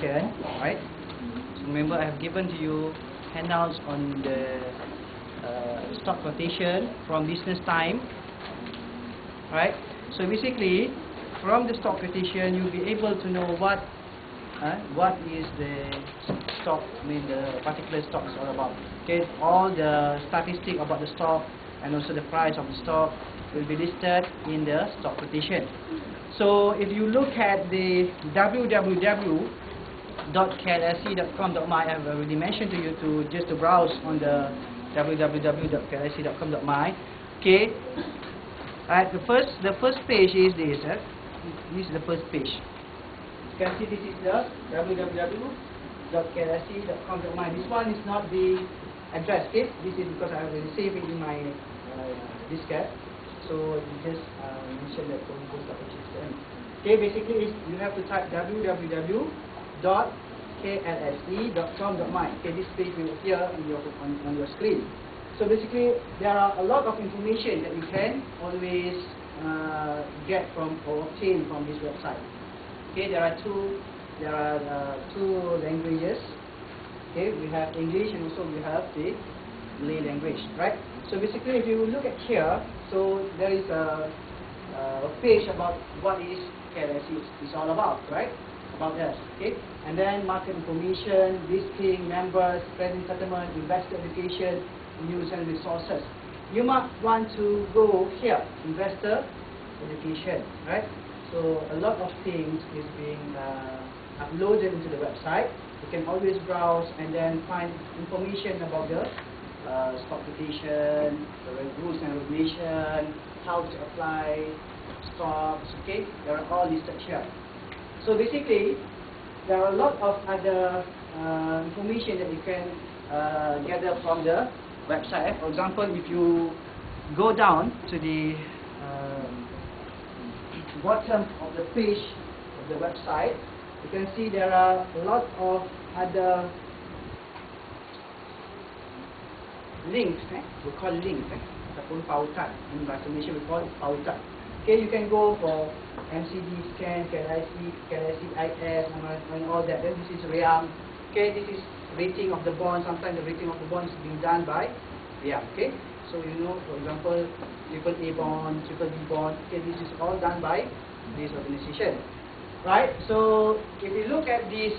quotation, right? So remember, I have given to you handouts on the stock quotation from business time, right? So basically, from the stock quotation, you'll be able to know what is the stock, the particular stock is all about. Okay, all the statistics about the stock and also the price of the stock will be listed in the stock quotation. So if you look at the www.klsc.com.my, I have already mentioned to you to just to browse on the www.klsc.com.my. Okay, the first page is this. This is the first page. You can see this is the www.klsc.com.my. This one is not the address. Okay, this is because I already saved it in my diskette. So you just mention that for post.html. Okay, basically you have to type www.klsc.com.my. Okay, this page will appear on your screen. So basically there are a lot of information that you can always get from or obtain from this website. Okay, there are two languages. Okay, we have English and also we have the Malay language, right? So basically, if you look at here, so there is a page about what is KLSC is all about, right? About us, okay? And then market information, listing, members, trading settlement, investor education, news and resources. You might want to go here, investor education, right? So a lot of things is being uploaded into the website. You can always browse and then find information about the stock quotation, the rules and regulation, how to apply stocks. Okay, they are all listed here. So basically, there are a lot of other information that you can gather from the website. For example, if you go down to the bottom of the page of the website, you can see there are a lot of other links, we call links, ataupun pautan. In bahasa Malaysia we call pautan. Okay, you can go for MCD scan, KLSCIS, and all that. Then this is REAM. Okay, this is rating of the bond. Sometimes the rating of the bond is being done by REAM. Okay, so you know, for example, AAA bond, BBB bond. Okay, this is all done by this organization, right? So if you look at this,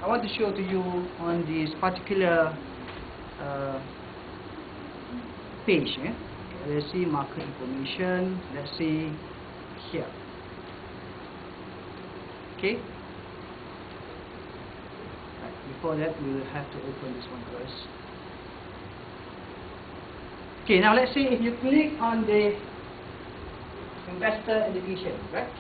I want to show to you on this particular page. Let's see market information. Let's see here. Okay. Right, before that, we will have to open this one first. Okay. Now let's see if you click on the investor education, right?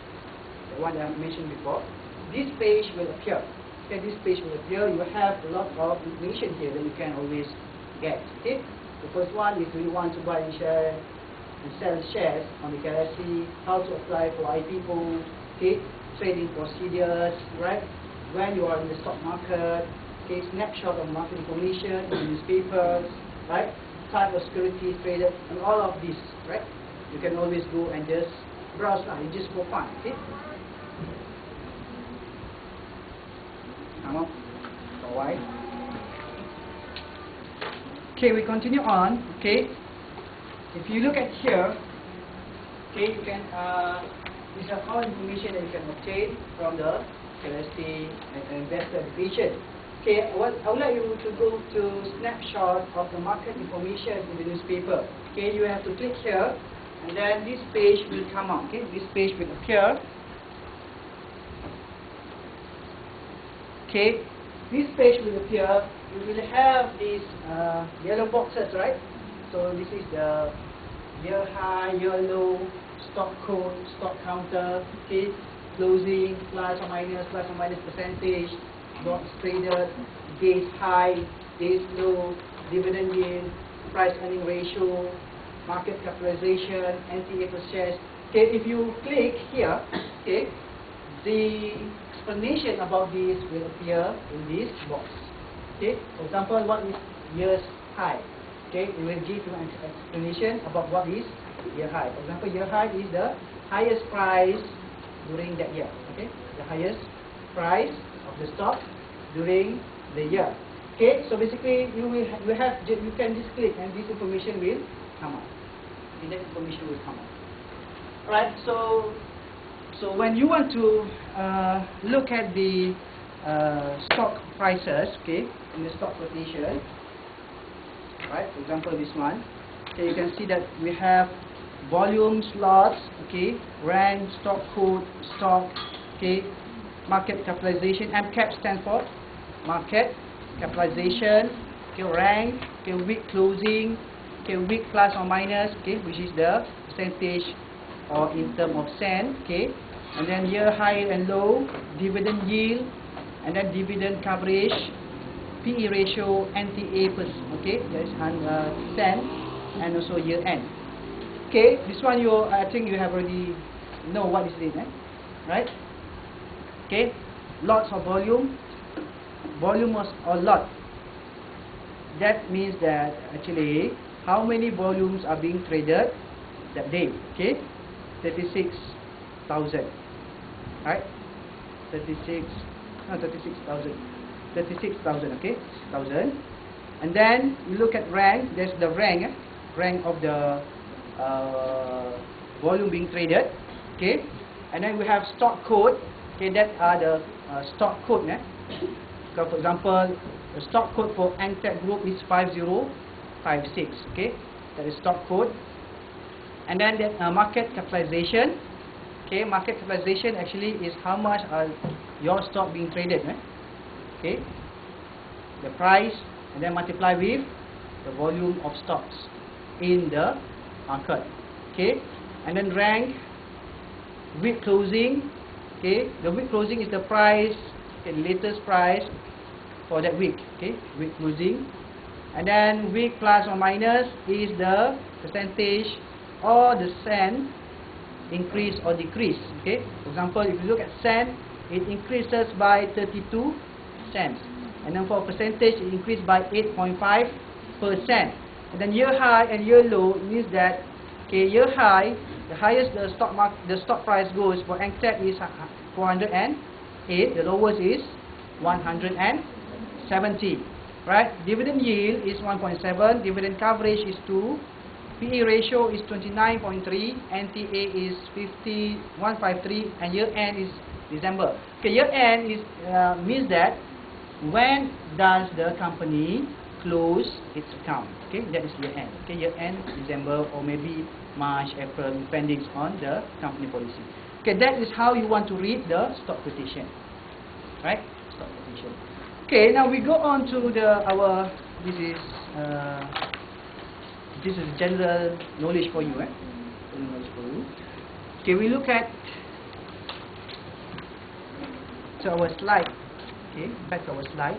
The one that I mentioned before. This page will appear. Okay. This page will appear. You have a lot of information here that you can always get. Okay. The first one is, do you want to buy and share and sell shares on the KLSC, how to apply for IPO, okay, trading procedures, right, when you are in the stock market, okay, snapshot of market information in newspapers, right, type of securities traded, and all of this, right, you can always go and just browse now, it's just for fun, okay. Come on, why? Okay, we continue on. Okay, if you look at here, okay, you can these are all information that you can obtain from the KLSC and investor education. Okay, I would like you to go to snapshot of the market information in the newspaper. Okay, you have to click here, and then this page will come up. Okay, this page will appear. Okay, this page will appear. You will have these yellow boxes, right? So this is the year high, year low, stock code, stock counter, okay, closing, plus or minus percentage, lots traded, days high, days low, dividend yield, price earning ratio, market capitalization, NTA per shares. Okay, if you click here, okay, the explanation about this will appear in this box. Okay, for example, what is year's high? Okay, it will give you an explanation about what is year high. For example, year high is the highest price during that year. Okay, the highest price of the stock during the year. Okay, so basically you can just click and this information will come up. Okay, that information will come up. Alright, so when you want to look at the stock prices, okay, in the stock quotation, right? For example, this one. Okay, you can see that we have volume, slots, okay, rank, stock code, stock, okay, market capitalization. MCAP stands for market capitalization, okay, rank, okay, week closing, okay, week plus or minus, okay, which is the percentage or in term of cent, okay, and then year high and low, dividend yield, and then dividend coverage, PE ratio, NTA per, okay, that is cent, and also year end. Okay, this one I think you have already know what is it, right? Okay, lots of volume or lot. That means that actually how many volumes are being traded that day. Okay, 36,000, right? 36,000. Okay, 1,000. And then you look at rank. There's the rank of the volume being traded. Okay, and then we have stock code. Okay, that are the stock code. So for example, the stock code for NTEC group is 5056. Okay, that is stock code. And then the market capitalization. Okay, market capitalization actually is how much are your stock being traded. Okay, the price, and then multiply with the volume of stocks in the market. Okay, and then rank, week closing. Okay, the week closing is the price, okay, latest price for that week. Okay, week closing. And then week plus or minus is the percentage or the cent increase or decrease. Okay, for example, if you look at cent, it increases by 32 cents, and then for percentage it increased by 8.5%. And then year high and year low means that, okay, year high, the highest the stock price goes for NTEC is 408, the lowest is 170, right? Dividend yield is 1.7, dividend coverage is 2, PE ratio is 29.3, NTA is 153, and year end is December. Okay, year end is means that when does the company close its account? Okay, that is year end. Okay, year end December or maybe March, April, depending on the company policy. Okay, that is how you want to read the stock quotation, right? Stock quotation. Okay, now we go on to this is general knowledge for you, General knowledge for you. Okay, we look at our slide. Okay, back to our slide.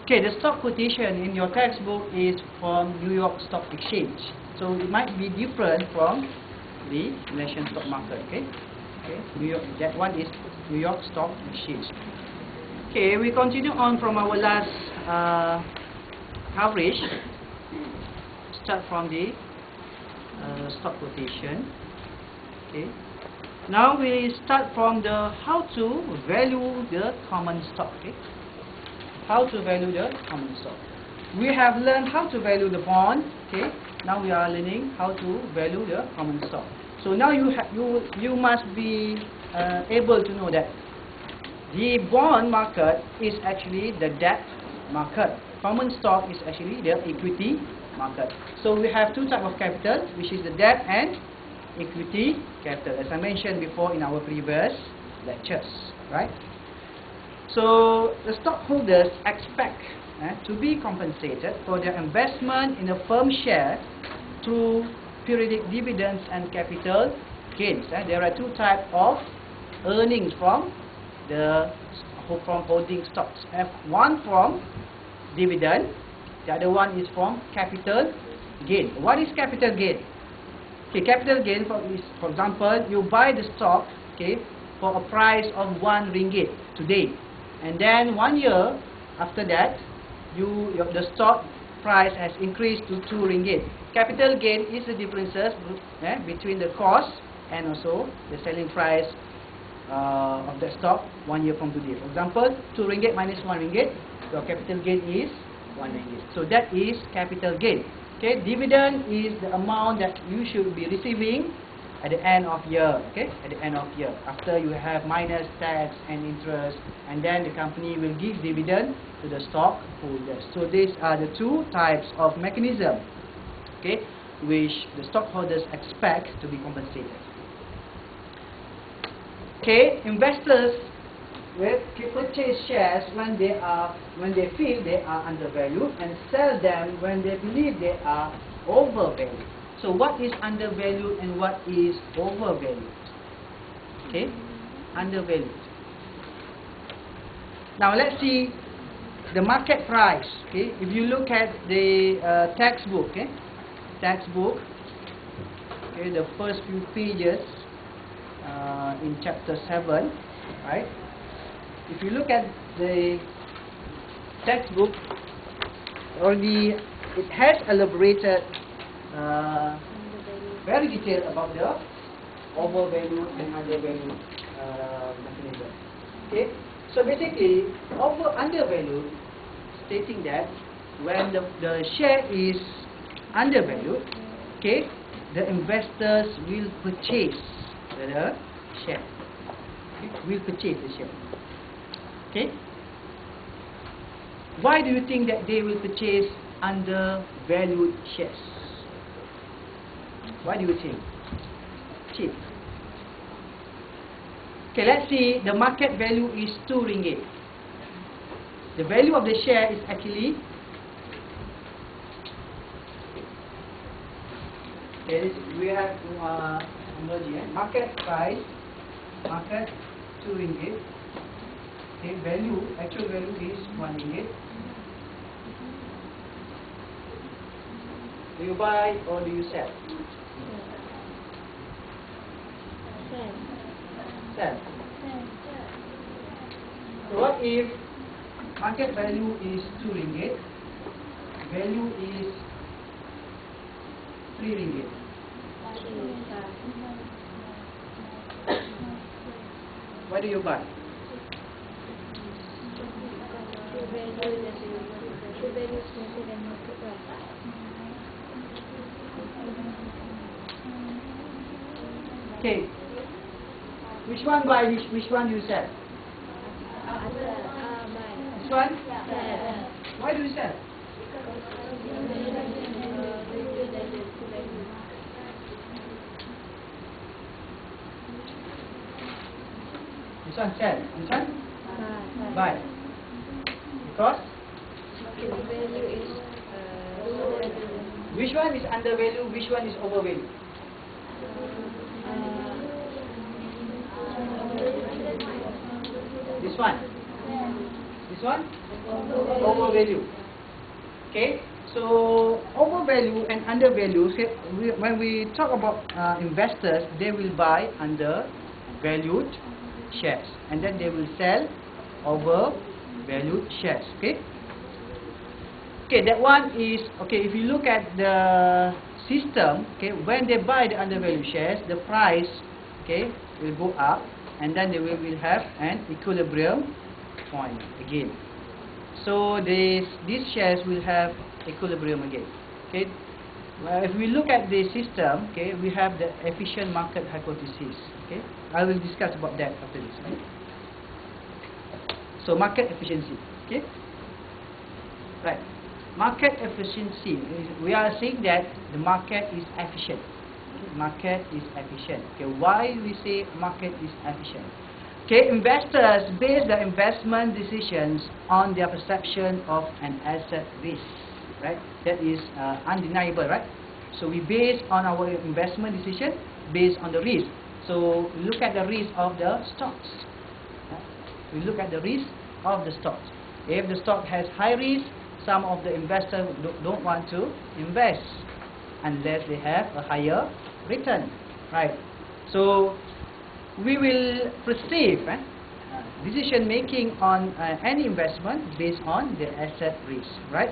Okay, the stock quotation in your textbook is from New York Stock Exchange, so it might be different from the Malaysian stock market. Okay, New York, that one is New York Stock Exchange. Okay, we continue on from our last coverage. Start from the stock quotation. Okay, now we start from the how to value the common stock. Okay, how to value the common stock. We have learned how to value the bond. Okay, now we are learning how to value the common stock. So now you must be able to know that the bond market is actually the debt market. Common stock is actually the equity market. So we have two types of capital, which is the debt and equity capital, as I mentioned before in our previous lectures, right? So the stockholders expect to be compensated for their investment in a firm share through periodic dividends and capital gains. There are two types of earnings from holding stocks. One from dividend, the other one is from capital gain. What is capital gain? Okay, capital gain for example, you buy the stock, okay, for a price of 1 ringgit today, and then 1 year after that, the stock price has increased to 2 ringgit. Capital gain is the differences between the cost and also the selling price of the stock 1 year from today. For example, 2 ringgit minus 1 ringgit, your capital gain is 1 ringgit. So that is capital gain. Okay, dividend is the amount that you should be receiving at the end of year. Okay, at the end of year, after you have minus tax and interest, and then the company will give dividend to the stockholders. So these are the two types of mechanism, okay, which the stockholders expect to be compensated. Okay, investors will purchase shares when they feel they are undervalued, and sell them when they believe they are overvalued. So what is undervalued and what is overvalued? Okay, undervalued. Now let's see the market price. Okay, if you look at the textbook, okay, the first few pages in chapter 7, right? If you look at the textbook, already it has elaborated very detailed about the overvalued and undervalued mechanism. Okay, so basically, undervalued, stating that when the share is undervalued, okay, the investors will purchase the share. Okay, will purchase the share. Okay, why do you think that they will purchase undervalued shares? Why do you think? Cheap. Okay, let's see, the market value is 2 ringgit. The value of the share is actually, okay, we have market price, market 2 ringgit. Okay, value, actual value is 1 ringgit. Do you buy or do you sell? Sell. So what if market value is 2 ringgit, value is 3 ringgit? Why do you buy? Okay. Which one buy? Which one you sell? This one? Why do you sell? This one sell. This one? Buy. Because? Which one is undervalued? Which one is overvalued? This one. This one? Overvalue. Okay. So overvalue and undervalue. When we talk about investors, they will buy undervalued shares, and then they will sell overvalued shares. Okay. Okay, that one is okay. If you look at the system, okay, when they buy the undervalued shares, the price, okay, will go up, and then they will have an equilibrium point again. So these shares will have equilibrium again. Okay. Well, if we look at the system, okay, we have the efficient market hypothesis. Okay, I will discuss about that after this. Right? So market efficiency. Okay. Right. Market efficiency. We are saying that the market is efficient. Okay. Market is efficient. Okay. Why we say market is efficient? Okay. Investors base their investment decisions on their perception of an asset risk. Right. That is undeniable. Right. So we base on our investment decision based on the risk. So we look at the risk of the stocks. We look at the risk of the stocks. If the stock has high risk, some of the investors don't want to invest unless they have a higher return, right? So we will perceive decision making on any investment based on the asset risk, right?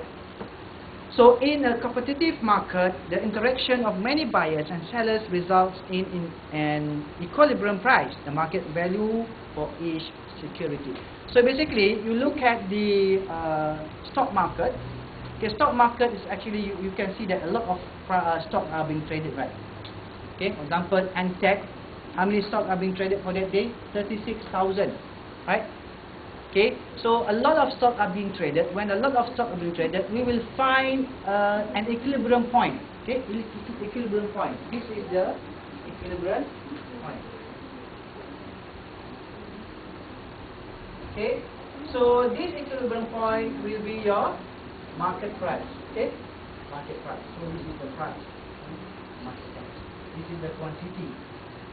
So in a competitive market, the interaction of many buyers and sellers results in an equilibrium price, the market value for each security. So basically, you look at the stock market. Okay, stock market is actually, you can see that a lot of stocks are being traded, right? Okay, for example, Antec, how many stocks are being traded for that day? 36,000, right? Okay, so a lot of stocks are being traded. When a lot of stocks are being traded, we will find an equilibrium point. Okay, equilibrium point. This is the equilibrium point. Okay, so this equilibrium point will be your market price. Okay, market price. So this is the price. Market price. This is the quantity.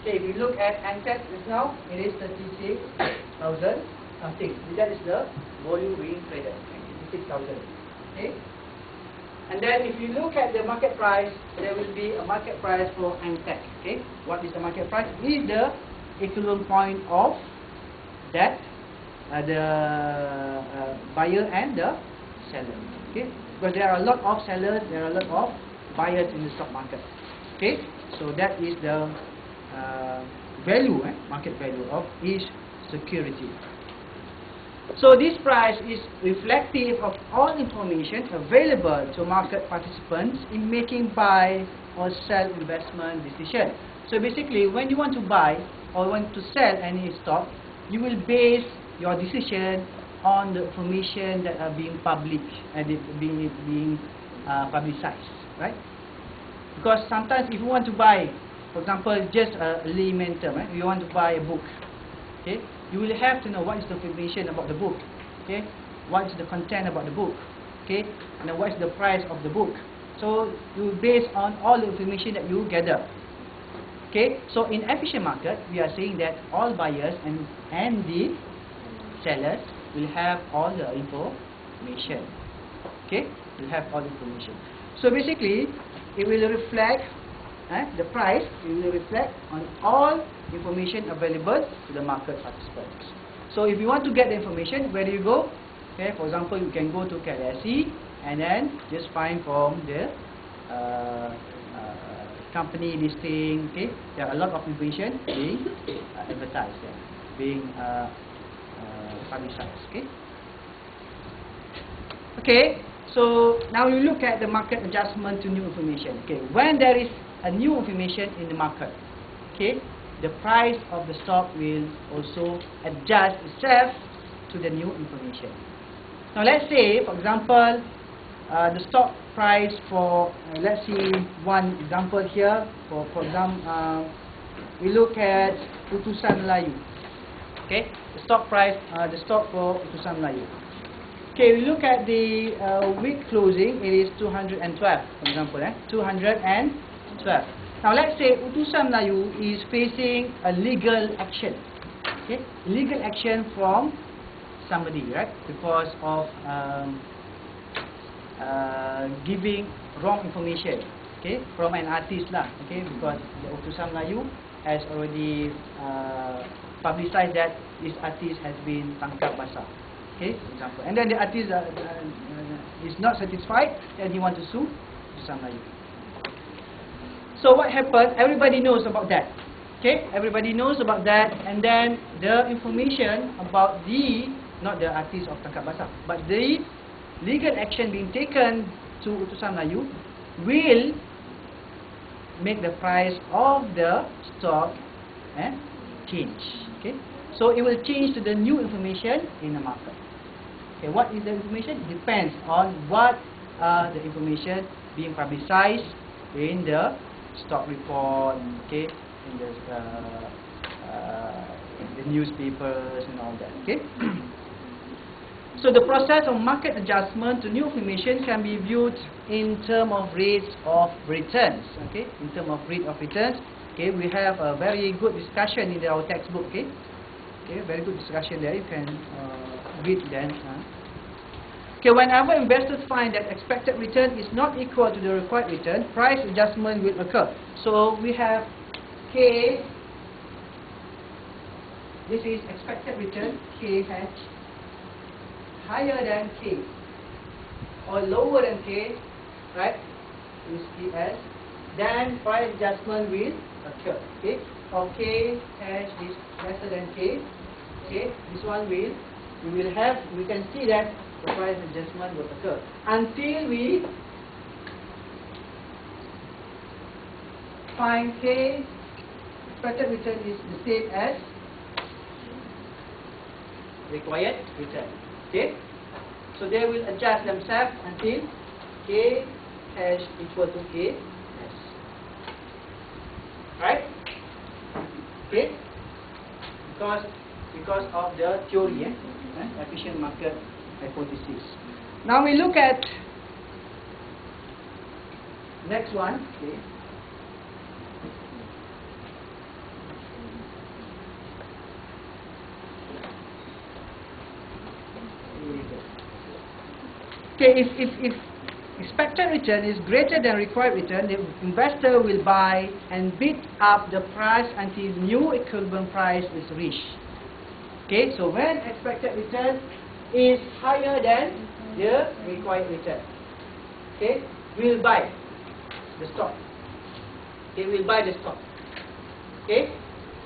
Okay, if you look at Antec just now, it is 36,000 something. That is the volume being traded, 66,000. Okay. And then if you look at the market price, there will be a market price for Antec. Okay. What is the market price? Is the equivalent point of that the buyer and the seller. Okay. Because there are a lot of sellers, there are a lot of buyers in the stock market. Okay. So that is the value, market value of each security. So this price is reflective of all information available to market participants in making buy or sell investment decision. So basically, when you want to buy or want to sell any stock, you will base your decision on the information that are being published and being publicized, right? Because sometimes if you want to buy, for example, just a layman term, you want to buy a book, okay? You will have to know what is the information about the book, okay? What is the content about the book, okay? And what is the price of the book. So you base on all the information that you gather, okay? So in efficient market, we are saying that all buyers and the sellers will have all the information, okay? Will have all the information. So basically, it will reflect the price. It will reflect on all information available to the market participants. So if you want to get the information, where do you go? Okay, for example, you can go to KLSE and then just find from the company listing. Okay, there are a lot of information being advertised there, being publicized. Okay. Okay. So now you look at the market adjustment to new information. Okay, when there is a new information in the market, okay, the price of the stock will also adjust itself to the new information. Now let's say, for example, the stock price for, let's see one example here. For example, we look at Putusan Melayu. Okay, the stock price, the stock for Putusan Melayu. Okay, we look at the week closing. It is 212, for example, 212. Now let's say Putusan Melayu is facing a legal action. Okay, legal action from somebody, right? Because of giving wrong information. Okay, from an artist lah. Okay, because the Putusan Melayu has already publicized that this artist has been tangkap basah. Okay, for example, and then the artist is not satisfied and he wants to sue Putusan Melayu. So what happened? Everybody knows about that. Okay, everybody knows about that, and then the information about not the artist of tangkap basah, but the legal action being taken to Putusan Melayu will make the price of the stock change. Okay, so it will change to the new information in the market. Okay, what is the information? Depends on what the information being publicized in the stock report, okay, in the newspapers and all that. Okay. So the process of market adjustment to new information can be viewed in terms of rates of returns. Okay, in terms of rate of returns. Okay, we have a very good discussion in our textbook. Okay, okay, very good discussion there. You can read then. Okay, whenever investors find that expected return is not equal to the required return, price adjustment will occur. So we have K this is expected return K hash higher than K or lower than K, right? Is PS, then price adjustment will occur. Okay, or K hash is lesser than K. Okay, this one we can see that the price adjustment will occur until we find K expected return is the same as required return. Okay, so they will adjust themselves until K hash equal to K hash. Right? Okay, because of the theory, efficient market hypothesis. Now we look at next one. Okay. Okay, if expected return is greater than required return, the investor will buy and bid up the price until new equilibrium price is reached. Okay, so when expected return is higher than the required return, okay, we'll buy the stock. Okay, we'll buy the stock. Okay,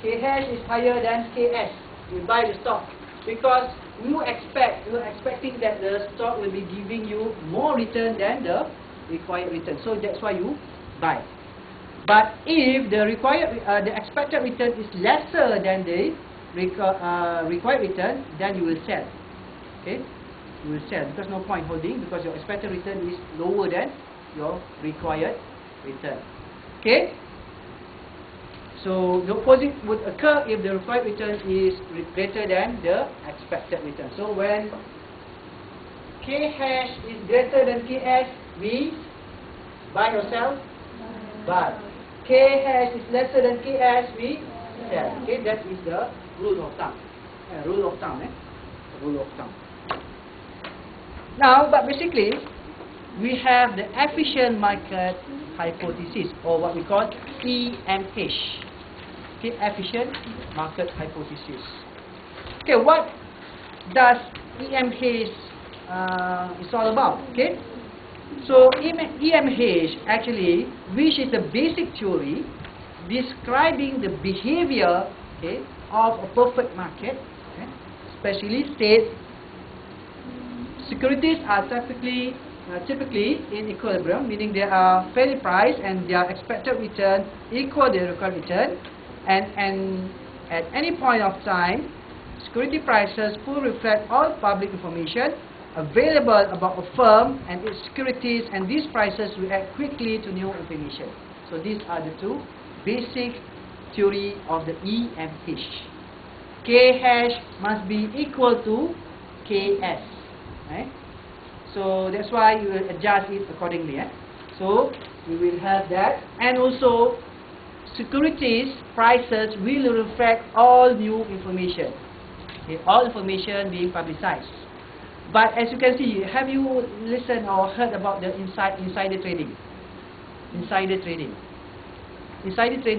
K hash is higher than KS. We'll buy the stock because you're expecting that the stock will be giving you more return than the required return. So that's why you buy. But if the expected return is lesser than the required return, then you will sell. Okay, you will sell because no point holding because your expected return is lower than your required return. Okay. So the opposite would occur if the required return is greater than the expected return. So when K hash is greater than KS, we buy or sell? Buy. K hash is lesser than KS, we sell. Okay, that is the rule of thumb. Rule of thumb. Rule of thumb. Now, but basically, we have the efficient market hypothesis, or what we call EMH. Okay, efficient market hypothesis. Okay, what does EMH is all about? Okay, so EMH actually, which is a basic theory describing the behavior, okay, of a perfect market, okay, especially states securities are typically in equilibrium, meaning they are fairly priced and their expected return equal their required return, and at any point of time, security prices will reflect all public information available about a firm and its securities, and these prices react quickly to new information. So these are the two basic theory of the EMH. K hash must be equal to KS. Right? So that's why you will adjust it accordingly. So we will have that, and also securities prices will reflect all new information. Okay, all information being publicized. But as you can see, have you listened or heard about the insider trading? Insider trading. Insider trading